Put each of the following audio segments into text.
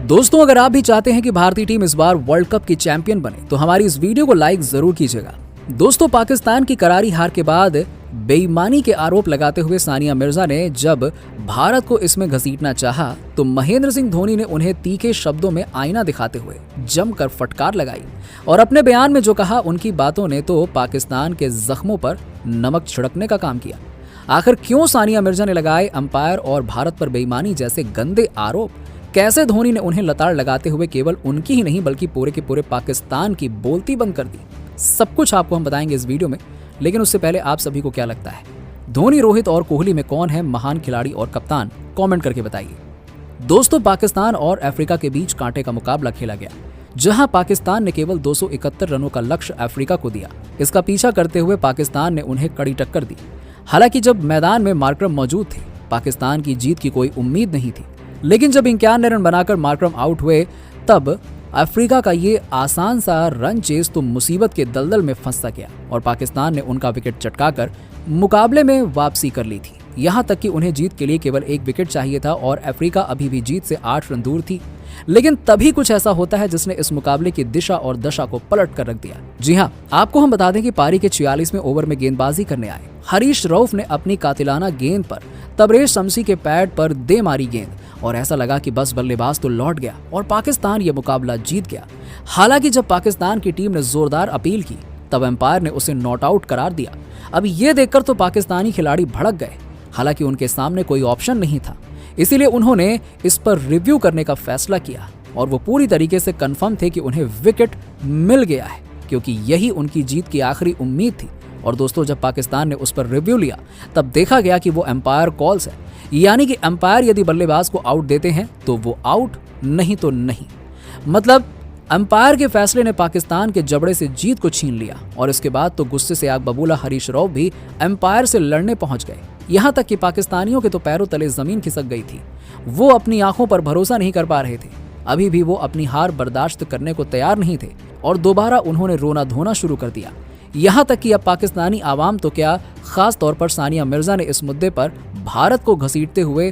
दोस्तों, अगर आप भी चाहते हैं कि भारतीय टीम इस बार वर्ल्ड कप की चैंपियन बने तो हमारी इस वीडियो को लाइक जरूर कीजिएगा। दोस्तों, पाकिस्तान की करारी हार के बाद बेईमानी के आरोप लगाते हुए सानिया मिर्जा ने जब भारत को इसमें घसीटना चाहा तो महेंद्र सिंह धोनी ने उन्हें तीखे शब्दों में आईना दिखाते हुए जमकर फटकार लगाई और अपने बयान में जो कहा उनकी बातों ने तो पाकिस्तान के जख्मों पर नमक छिड़कने का काम किया। आखिर क्यों सानिया मिर्जा ने लगाए अंपायर और भारत पर बेईमानी जैसे गंदे आरोप? कैसे धोनी ने उन्हें लताड़ लगाते हुए केवल उनकी ही नहीं बल्कि पूरे के पूरे पाकिस्तान की बोलती बंद कर दी? सब कुछ आपको हम बताएंगे इस वीडियो में, लेकिन उससे पहले आप सभी को क्या लगता है, धोनी, रोहित और कोहली में कौन है महान खिलाड़ी और कप्तान? कमेंट करके बताइए। दोस्तों, पाकिस्तान और अफ्रीका के बीच कांटे का मुकाबला खेला गया, जहां पाकिस्तान ने केवल 271 रनों का लक्ष्य अफ्रीका को दिया। इसका पीछा करते हुए पाकिस्तान ने उन्हें कड़ी टक्कर दी। हालांकि जब मैदान में मार्करम मौजूद थे, पाकिस्तान की जीत की कोई उम्मीद नहीं थी, लेकिन जब 51 रन बनाकर मार्करम आउट हुए तब अफ्रीका का ये आसान सा रन चेस तो मुसीबत के दलदल में फंसा गया और पाकिस्तान ने उनका विकेट चटकाकर मुकाबले में वापसी कर ली थी। यहां तक कि उन्हें जीत के लिए केवल एक विकेट चाहिए था और अफ्रीका अभी भी जीत से 8 रन दूर थी। लेकिन तभी कुछ ऐसा होता है जिसने इस मुकाबले की दिशा और दशा को पलट कर रख दिया। जी हां, आपको हम बता दें कि पारी के 46वें ओवर में गेंदबाजी करने आए हरीश रऊफ ने अपनी कातिलाना गेंद पर तबरेज शमसी के पैड पर दे मारी गेंद और ऐसा लगा कि बस बल्लेबाज तो लौट गया और पाकिस्तान ये मुकाबला जीत गया। हालांकि जब पाकिस्तान की टीम ने जोरदार अपील की तब एम्पायर ने उसे नॉट आउट करार दिया। अब ये देखकर तो पाकिस्तानी खिलाड़ी भड़क गए। हालांकि उनके सामने कोई ऑप्शन नहीं था, इसीलिए उन्होंने इस पर रिव्यू करने का फैसला किया और वो पूरी तरीके से कंफर्म थे कि उन्हें विकेट मिल गया है, क्योंकि यही उनकी जीत की आखिरी उम्मीद थी। और दोस्तों, जब पाकिस्तान ने उस पर रिव्यू लिया तब देखा गया कि वो एम्पायर कॉल्स है, यानी कि एम्पायर यदि बल्लेबाज को आउट देते हैं तो वो आउट, नहीं तो नहीं। मतलब एम्पायर के फैसले ने पाकिस्तान के जबड़े से जीत को छीन लिया और इसके बाद तो गुस्से से आग बबूला हरीश रऊफ भी एम्पायर से लड़ने पहुंच गए। यहां तक कि पाकिस्तानियों के तो पैरों तले जमीन खिसक गई थी। वो अपनी आंखों पर भरोसा नहीं कर पा रहे थे। अभी भी वो अपनी हार बर्दाश्त करने को तैयार नहीं थे और दोबारा उन्होंने रोना धोना शुरू कर दिया। यहां तक कि अब पाकिस्तानी आवाम तो क्या, खास तौर पर सानिया मिर्जा ने इस मुद्दे पर भारत को घसीटते हुए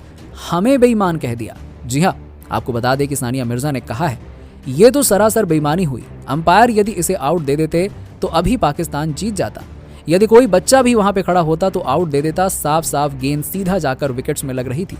हमें बेईमान कह दिया। जी हां, आपको बता दें कि सानिया मिर्जा ने कहा है, ये तो सरासर बेईमानी हुई। अंपायर यदि इसे आउट दे देते तो अभी पाकिस्तान जीत जाता। यदि कोई बच्चा भी वहां पे खड़ा होता तो आउट दे देता। साफ साफ गेंद सीधा जाकर विकेट्स में लग रही थी।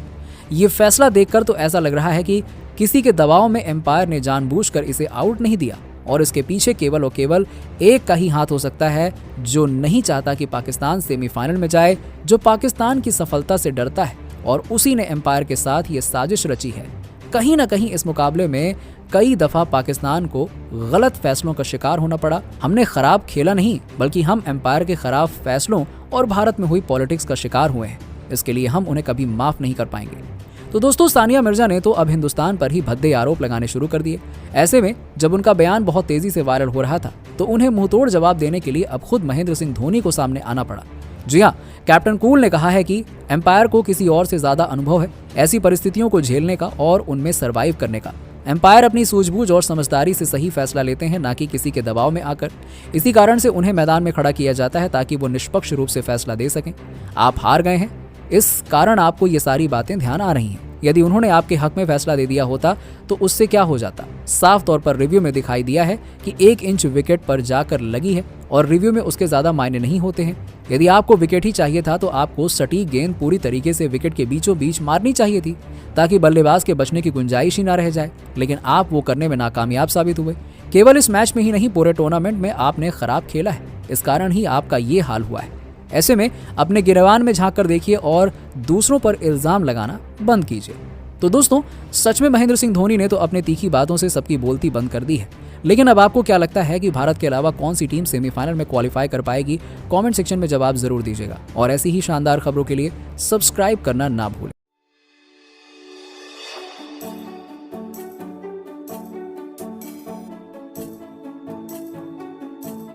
ये फैसला देखकर तो ऐसा लग रहा है कि किसी के दबाव में एम्पायर ने जानबूझकर इसे आउट नहीं दिया और इसके पीछे केवल और केवल एक का ही हाथ हो सकता है, जो नहीं चाहता कि पाकिस्तान सेमीफाइनल में जाए, जो पाकिस्तान की सफलता से डरता है और उसी ने एम्पायर के साथ ये साजिश रची है। कहीं ना कहीं इस मुकाबले में कई दफा पाकिस्तान को गलत फैसलों का शिकार होना पड़ा। हमने खराब खेला नहीं, बल्कि हम एम्पायर के खराब फैसलों और भारत में हुई पॉलिटिक्स का शिकार हुए हैं। इसके लिए हम उन्हें कभी माफ नहीं कर पाएंगे। तो दोस्तों, सानिया मिर्जा ने तो अब हिंदुस्तान पर ही भद्दे आरोप लगाने शुरू कर दिए। ऐसे में जब उनका बयान बहुत तेजी से वायरल हो रहा था तो उन्हें मुंहतोड़ जवाब देने के लिए अब खुद महेंद्र सिंह धोनी को सामने आना पड़ा। जी हाँ, कैप्टन कूल ने कहा है कि एम्पायर को किसी और से ज्यादा अनुभव है ऐसी परिस्थितियों को झेलने का और उनमें सर्वाइव करने का। एम्पायर अपनी सूझबूझ और समझदारी से सही फैसला लेते हैं, ना कि किसी के दबाव में आकर। इसी कारण से उन्हें मैदान में खड़ा किया जाता है ताकि वो निष्पक्ष रूप से फैसला दे सकें। आप हार गए हैं, इस कारण आपको ये सारी बातें ध्यान आ रही हैं। यदि उन्होंने आपके हक में फैसला दे दिया होता तो उससे क्या हो जाता? साफ तौर पर रिव्यू में दिखाई दिया है कि 1 इंच विकेट पर जाकर लगी है और रिव्यू में उसके ज्यादा मायने नहीं होते हैं। यदि आपको विकेट ही चाहिए था तो आपको सटीक गेंद पूरी तरीके से विकेट के बीचों बीच मारनी चाहिए थी ताकि बल्लेबाज के बचने की गुंजाइश ही ना रह जाए। लेकिन आप वो करने में नाकामयाब साबित हुए। केवल इस मैच में ही नहीं, पूरे टूर्नामेंट में आपने खराब खेला है। इस कारण ही आपका ये हाल हुआ है। ऐसे में अपने गिरवान में झांक कर देखिए और दूसरों पर इल्जाम लगाना बंद कीजिए। तो दोस्तों, सच में महेंद्र सिंह धोनी ने तो अपने तीखी बातों से सबकी बोलती बंद कर दी है। लेकिन अब आपको क्या लगता है कि भारत के अलावा कौन सी टीम सेमीफाइनल में क्वालिफाई कर पाएगी? कमेंट सेक्शन में जवाब जरूर दीजिएगा और ऐसी ही शानदार खबरों के लिए सब्सक्राइब करना ना भूलें।